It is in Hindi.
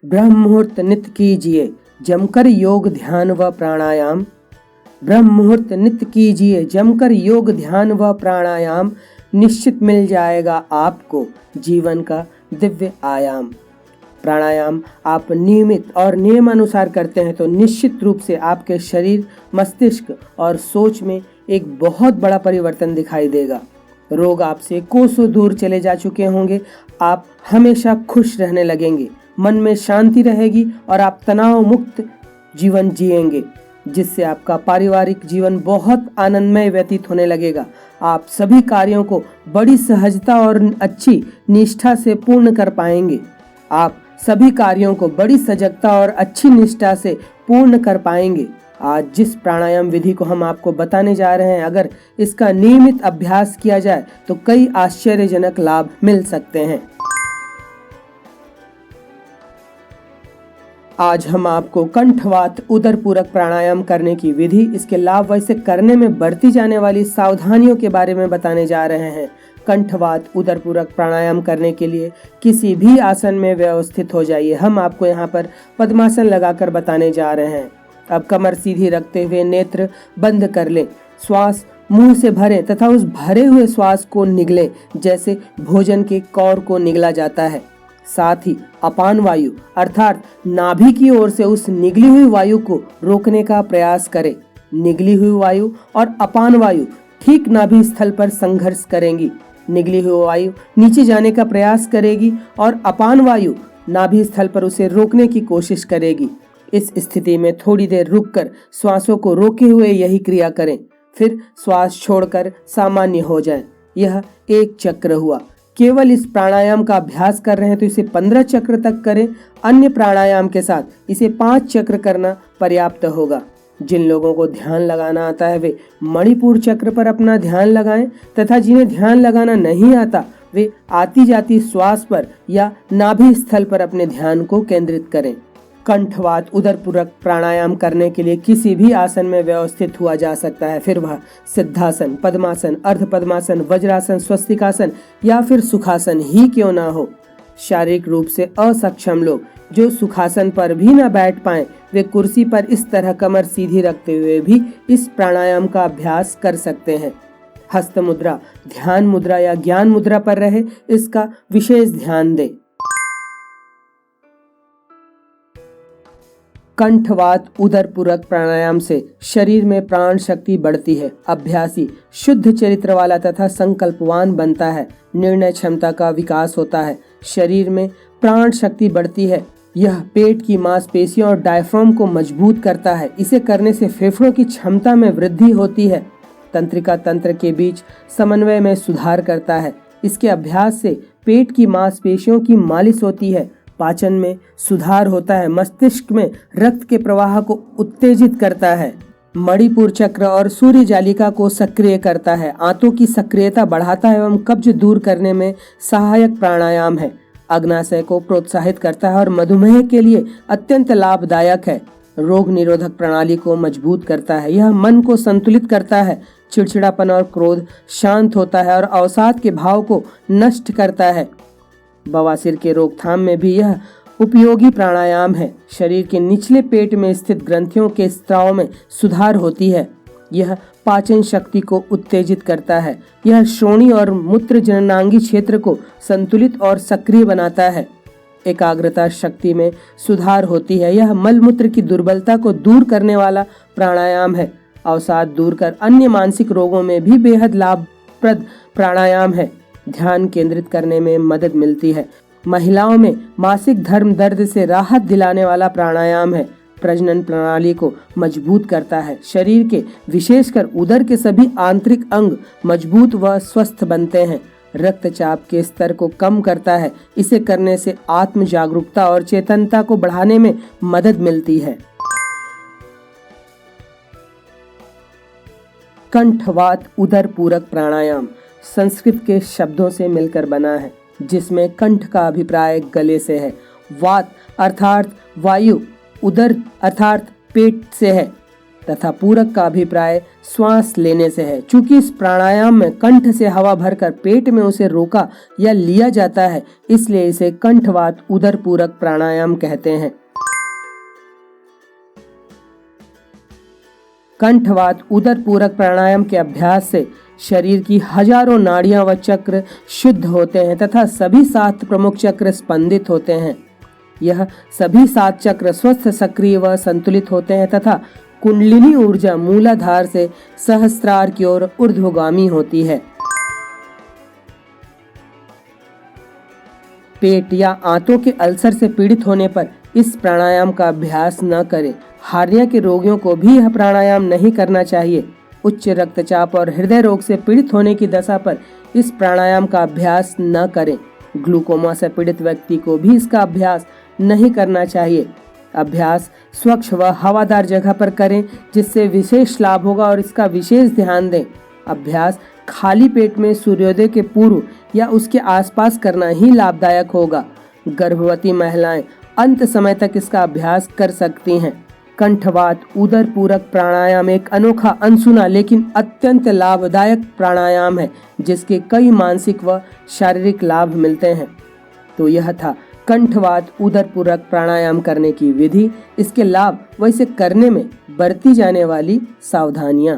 ब्रह्म मुहूर्त नित्य कीजिए जमकर योग ध्यान व प्राणायाम। ब्रह्म मुहूर्त नित्य कीजिए जमकर योग ध्यान व प्राणायाम। निश्चित मिल जाएगा आपको जीवन का दिव्य आयाम। प्राणायाम आप नियमित और नियमानुसार करते हैं तो निश्चित रूप से आपके शरीर, मस्तिष्क और सोच में एक बहुत बड़ा परिवर्तन दिखाई देगा। रोग आपसे कोसों दूर चले जा चुके होंगे। आप हमेशा खुश रहने लगेंगे, मन में शांति रहेगी और आप तनाव मुक्त जीवन जिएंगे, जिससे आपका पारिवारिक जीवन बहुत आनंदमय व्यतीत होने लगेगा। आप सभी कार्यों को बड़ी सहजता और अच्छी निष्ठा से पूर्ण कर पाएंगे। आप सभी कार्यों को बड़ी सजगता और अच्छी निष्ठा से पूर्ण कर पाएंगे। आज जिस प्राणायाम विधि को हम आपको बताने जा रहे हैं, अगर इसका नियमित अभ्यास किया जाए तो कई आश्चर्यजनक लाभ मिल सकते हैं। आज हम आपको कंठवात उदरपूरक प्राणायाम करने की विधि, इसके लाभ व इसे करने में बरती जाने वाली सावधानियों के बारे में बताने जा रहे हैं। कंठवात उदरपूरक प्राणायाम करने के लिए किसी भी आसन में व्यवस्थित हो जाइए। हम आपको यहाँ पर पद्मासन लगाकर बताने जा रहे हैं। अब कमर सीधी रखते हुए नेत्र बंद कर लें। श्वास मुंह से भरें तथा उस भरे हुए श्वास को निगलें जैसे भोजन के कौर को निगला जाता है। साथ ही अपान वायु अर्थात नाभि की ओर से उस निगली हुई वायु को रोकने का प्रयास करें। निगली हुई वायु और अपान वायु ठीक नाभि स्थल पर संघर्ष करेंगी। निगली हुई वायु नीचे जाने का प्रयास करेगी और अपान वायु नाभि स्थल पर उसे रोकने की कोशिश करेगी। इस स्थिति में थोड़ी देर रुककर श्वासों को रोके हुए यही क्रिया करें, फिर श्वास छोड़कर सामान्य हो जाएं। यह एक चक्र हुआ। केवल इस प्राणायाम का अभ्यास कर रहे हैं तो इसे 15 चक्र तक करें। अन्य प्राणायाम के साथ इसे 5 चक्र करना पर्याप्त होगा। जिन लोगों को ध्यान लगाना आता है वे मणिपुर चक्र पर अपना ध्यान लगाएं तथा जिन्हें ध्यान लगाना नहीं आता वे आती जाती श्वास पर या नाभि स्थल पर अपने ध्यान को केंद्रित करें। कंठवात उदरपूरक प्राणायाम करने के लिए किसी भी आसन में व्यवस्थित हुआ जा सकता है, फिर वह सिद्धासन, पद्मासन, अर्ध पद्मासन, वज्रासन, स्वस्तिकासन या फिर सुखासन ही क्यों ना हो। शारीरिक रूप से असक्षम लोग जो सुखासन पर भी न बैठ पाएं, वे कुर्सी पर इस तरह कमर सीधी रखते हुए भी इस प्राणायाम का अभ्यास कर सकते हैं। हस्त मुद्रा ध्यान मुद्रा या ज्ञान मुद्रा पर रहे, इसका विशेष ध्यान दें। कंठवात उदरपूरक प्राणायाम से शरीर में प्राण शक्ति बढ़ती है। अभ्यासी शुद्ध चरित्र वाला तथा संकल्पवान बनता है। निर्णय क्षमता का विकास होता है। शरीर में प्राण शक्ति बढ़ती है। यह पेट की मांसपेशियों और डायफ्राम को मजबूत करता है। इसे करने से फेफड़ों की क्षमता में वृद्धि होती है। तंत्रिका तंत्र के बीच समन्वय में सुधार करता है। इसके अभ्यास से पेट की मांसपेशियों की मालिश होती है। पाचन में सुधार होता है। मस्तिष्क में रक्त के प्रवाह को उत्तेजित करता है। मणिपुर चक्र और सूर्य जालिका को सक्रिय करता है। आंतों की सक्रियता बढ़ाता है एवं कब्ज दूर करने में सहायक प्राणायाम है। अग्नाशय को प्रोत्साहित करता है और मधुमेह के लिए अत्यंत लाभदायक है। रोग निरोधक प्रणाली को मजबूत करता है। यह मन को संतुलित करता है। चिड़चिड़ापन और क्रोध शांत होता है और अवसाद के भाव को नष्ट करता है। बवासीर के रोकथाम में भी यह उपयोगी प्राणायाम है। शरीर के निचले पेट में स्थित ग्रंथियों के स्त्राव में सुधार होती है। यह पाचन शक्ति को उत्तेजित करता है। यह श्रोणी और मूत्र जननांगी क्षेत्र को संतुलित और सक्रिय बनाता है। एकाग्रता शक्ति में सुधार होती है। यह मल मूत्र की दुर्बलता को दूर करने वाला प्राणायाम है। अवसाद दूर कर अन्य मानसिक रोगों में भी बेहद लाभप्रद प्राणायाम है। ध्यान केंद्रित करने में मदद मिलती है। महिलाओं में मासिक धर्म दर्द से राहत दिलाने वाला प्राणायाम है। प्रजनन प्रणाली को मजबूत करता है। शरीर के विशेषकर उदर के सभी आंतरिक अंग मजबूत व स्वस्थ बनते हैं। रक्तचाप के स्तर को कम करता है। इसे करने से आत्म जागरूकता और चेतनता को बढ़ाने में मदद मिलती है। कंठवात उदरपूरक प्राणायाम संस्कृत के शब्दों से मिलकर बना है, जिसमें कंठ का अभिप्राय गले से है। वात अर्थात वायु, उदर अर्थात पेट से है। तथा पूरक का अभिप्राय श्वास लेने से है। चूंकि इस प्राणायाम में कंठ से हवा भरकर पेट में उसे रोका या लिया जाता है, इसलिए इसे कंठवात उदर पूरक प्राणायाम कहते हैं। कंठवात उदर पूरक प्राणायाम के अभ्यास से शरीर की हजारों नाड़ियां व चक्र शुद्ध होते हैं तथा सभी 7 प्रमुख चक्र स्पंदित होते हैं। यह सभी 7 चक्र स्वस्थ, सक्रिय व संतुलित होते हैं तथा कुंडलिनी ऊर्जा मूलाधार से सहस्त्रार की ओर ऊर्ध्वगामी होती है। पेट या आंतों के अल्सर से पीड़ित होने पर इस प्राणायाम का अभ्यास न करें। हार्निया के रोगियों को भी यह प्राणायाम नहीं करना चाहिए। उच्च रक्तचाप और हृदय रोग से पीड़ित होने की दशा पर इस प्राणायाम का अभ्यास न करें। ग्लूकोमा से पीड़ित व्यक्ति को भी इसका अभ्यास नहीं करना चाहिए। अभ्यास स्वच्छ व हवादार जगह पर करें, जिससे विशेष लाभ होगा और इसका विशेष ध्यान दें। अभ्यास खाली पेट में सूर्योदय के पूर्व या उसके आसपास करना ही लाभदायक होगा। गर्भवती महिलाएं अंत समय तक इसका अभ्यास कर सकती हैं। कंठवात उदर पूरक प्राणायाम एक अनोखा, अनसुना लेकिन अत्यंत लाभदायक प्राणायाम है, जिसके कई मानसिक व शारीरिक लाभ मिलते हैं। तो यह था कंठवात उदर पूरक प्राणायाम करने की विधि, इसके लाभ व इसे करने में बरती जाने वाली सावधानियां।